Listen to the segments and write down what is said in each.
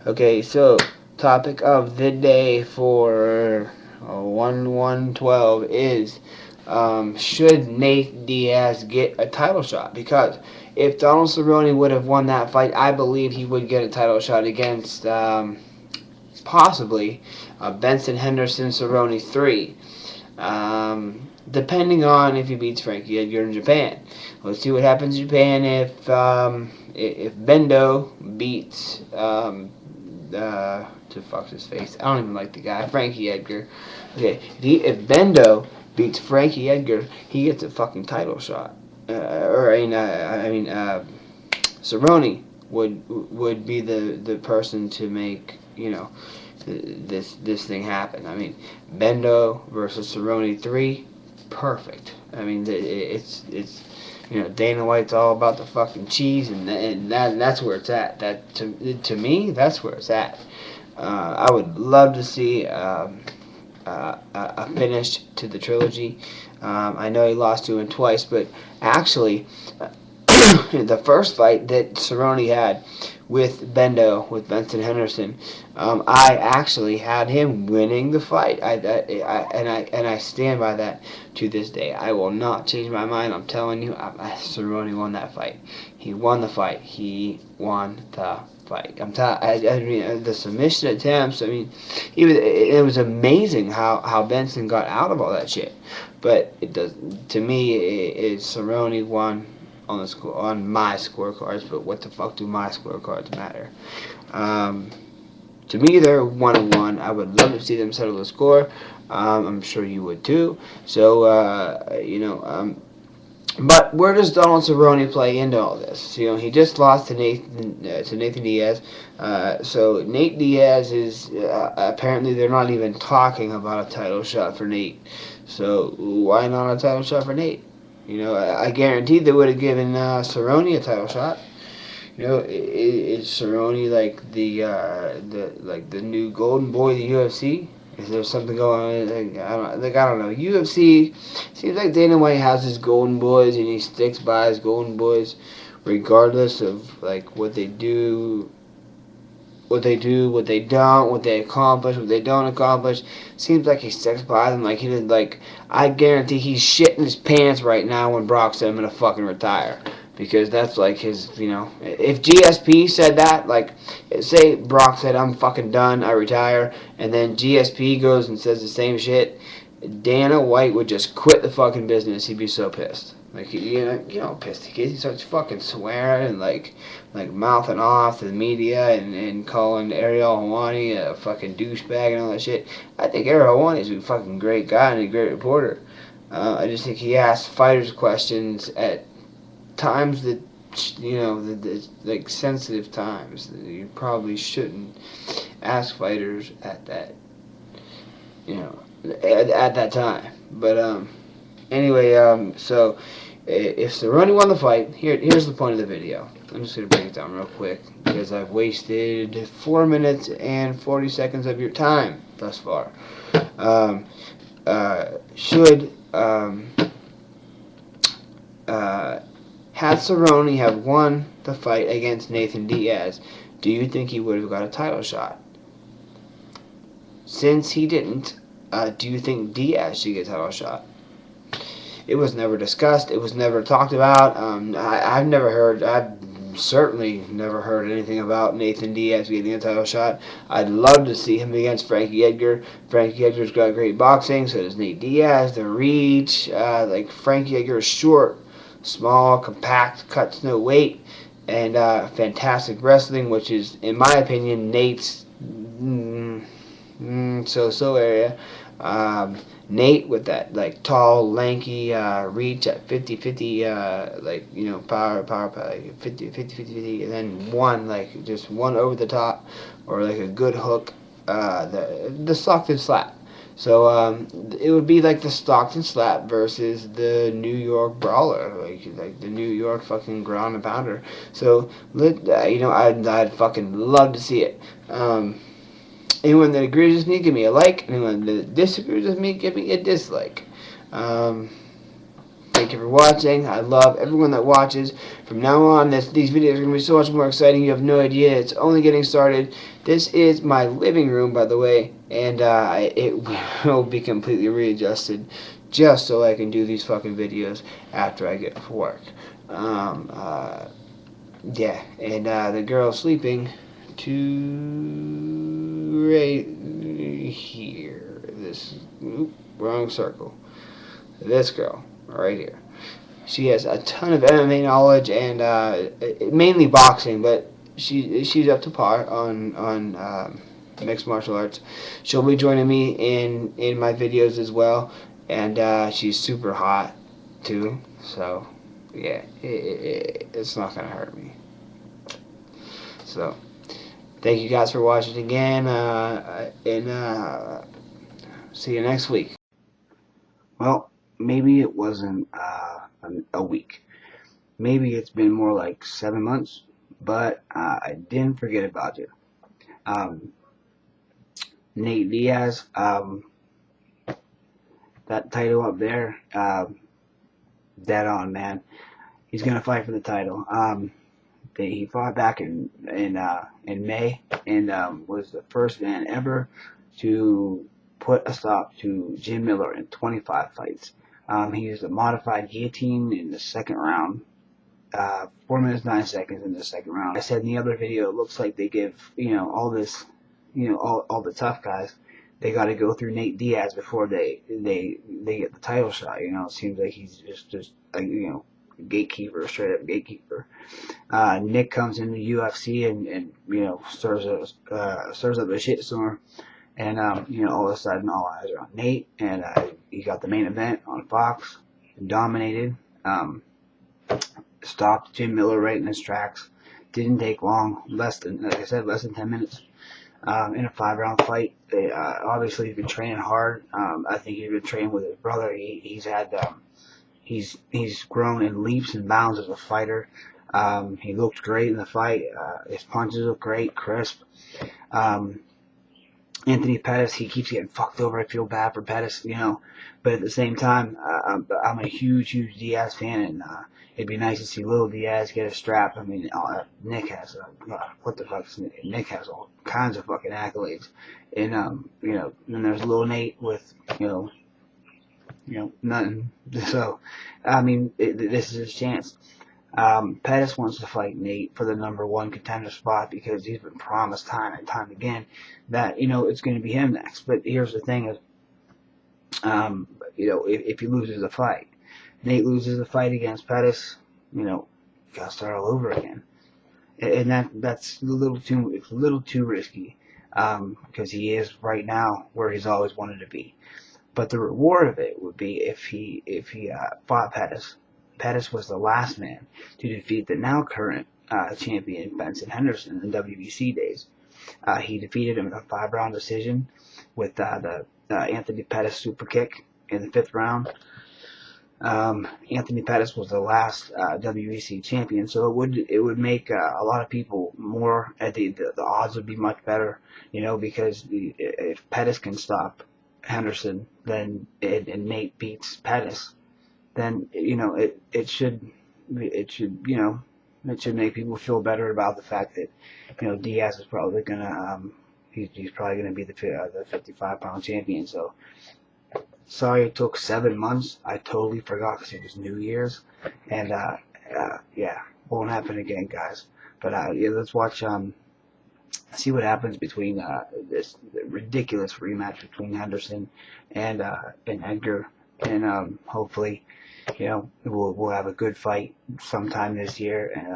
Okay, so topic of the day for 1-1-12 is should Nate Diaz get a title shot? Because if Donald Cerrone would have won that fight, I believe he would get a title shot against possibly Benson Henderson Cerrone 3. Depending on if he beats Frankie Edgar in Japan. Let's see what happens in Japan if Bendo beats to fuck his face. I don't even like the guy, Frankie Edgar. Okay, if Bendo beats Frankie Edgar, he gets a fucking title shot. Cerrone would be the person to make this thing happen. I mean, Bendo versus Cerrone 3, perfect. I mean, it's Dana White's all about the fucking cheese, and that's where it's at. That to me, that's where it's at. I would love to see a finish to the trilogy. I know he lost to him twice, but actually, the first fight that Cerrone had with Benson Henderson, I actually had him winning the fight. I stand by that to this day. I will not change my mind. I'm telling you, Cerrone won that fight. He won the fight. He won the fight. I mean, the submission attempts. I mean, it was amazing how Benson got out of all that shit. But it does to me. Cerrone won on my scorecards, but what the fuck do my scorecards matter? To me, they're 1-1. I would love to see them settle the score. I'm sure you would too. So, but where does Donald Cerrone play into all this? He just lost to Nathan Diaz. So Nate Diaz is apparently they're not even talking about a title shot for Nate. So why not a title shot for Nate? I guarantee they would have given Cerrone a title shot. Is Cerrone like the new golden boy of the UFC? Is there something going on? I don't know. UFC seems like Dana White has his golden boys, and he sticks by his golden boys, regardless of what they do, what they don't, what they accomplish, what they don't accomplish. Seems like he sticks by them. Like he did. I guarantee he's shitting his pants right now when Brock said I'm gonna fucking retire. Because that's his, if GSP said that, say Brock said, I'm fucking done, I retire, and then GSP goes and says the same shit, Dana White would just quit the fucking business. He'd be so pissed. Pissed he gets. He starts fucking swearing and, mouthing off to the media and calling Ariel Helwani a fucking douchebag and all that shit. I think Ariel Helwani is a fucking great guy and a great reporter. I just think he asks fighters questions at times that sensitive times that you probably shouldn't ask fighters at that at that time. But anyway, so if Cerrone won the fight, here's the point of the video. I'm just gonna break it down real quick because I've wasted 4 minutes and 40 seconds of your time thus far. Had Cerrone have won the fight against Nathan Diaz, do you think he would have got a title shot? Since he didn't, do you think Diaz should get a title shot? It was never discussed. It was never talked about. I've certainly never heard anything about Nathan Diaz getting a title shot. I'd love to see him against Frankie Edgar. Frankie Edgar's got great boxing, so does Nate Diaz. The reach, Frankie Edgar is short, small, compact, cuts no weight, and fantastic wrestling, which is, in my opinion, Nate's so-so area. Nate with that tall, lanky reach at 50-50, power, 50-50, and then one over the top, or a good hook, the Stockton slap. So it would be like the Stockton slap versus the New York brawler, like the New York fucking ground and pounder. So I'd fucking love to see it. Anyone that agrees with me, give me a like. Anyone that disagrees with me, give me a dislike. Thank you for watching. I love everyone that watches. From now on, these videos are going to be so much more exciting. You have no idea. It's only getting started. This is my living room, by the way, and it will be completely readjusted just so I can do these fucking videos after I get off work. Yeah, and the girl sleeping to right here. Wrong circle. This girl right here. She has a ton of MMA knowledge and mainly boxing, but she's up to par on mixed martial arts. She'll be joining me in my videos as well, and she's super hot too. So yeah, it's not gonna hurt me. So thank you guys for watching again, and see you next week. Well, maybe it wasn't a week. Maybe it's been more like 7 months, but I didn't forget about you. Nate Diaz, that title up there, dead on, man. He's gonna fight for the title. He fought back in May and was the first man ever to put a stop to Jim Miller in 25 fights. He used a modified guillotine in the second round. 4 minutes 9 seconds in the second round. I said in the other video, it looks like they give all this, all the tough guys, they got to go through Nate Diaz before they get the title shot. It seems like he's just like gatekeeper, straight up gatekeeper. Nick comes in the UFC and stirs up a shitstorm, and all of a sudden all eyes are on Nate, and he got the main event on Fox, dominated. Stopped Jim Miller right in his tracks. Didn't take long, less than 10 minutes. In a 5-round fight. Obviously he's been training hard. I think he's been training with his brother. He's grown in leaps and bounds as a fighter. He looked great in the fight. His punches look great, crisp. Anthony Pettis, he keeps getting fucked over. I feel bad for Pettis, but at the same time, I'm a huge Diaz fan, and it'd be nice to see little Diaz get a strap. I mean, Nick has what the fuck? Nick has all kinds of fucking accolades, and then there's little Nate with nothing. So, I mean, this is his chance. Pettis wants to fight Nate for the '1 contender spot because he's been promised time and time again that it's going to be him next. But here's the thing: is if he loses the fight, Nate loses the fight against Pettis, gotta start all over again, and that's a little too risky because he is right now where he's always wanted to be. But the reward of it would be if he fought Pettis. Pettis was the last man to defeat the now current champion Benson Henderson in the WBC days. He defeated him in a 5-round decision with the Anthony Pettis super kick in the 5th round. Anthony Pettis was the last WBC champion, so it would make a lot of people more. The odds would be much better, because if Pettis can stop Henderson, then and Nate beats Pettis, then it should make people feel better about the fact that Diaz is probably gonna he's probably gonna be the 55-pound champion. So sorry it took 7 months. I totally forgot because it was New Year's, and yeah, won't happen again, guys. But yeah, let's watch see what happens between this ridiculous rematch between Henderson and Edgar, and hopefully we'll have a good fight sometime this year, and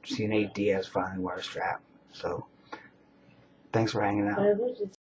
see Nate Diaz finally wear a strap. So thanks for hanging out.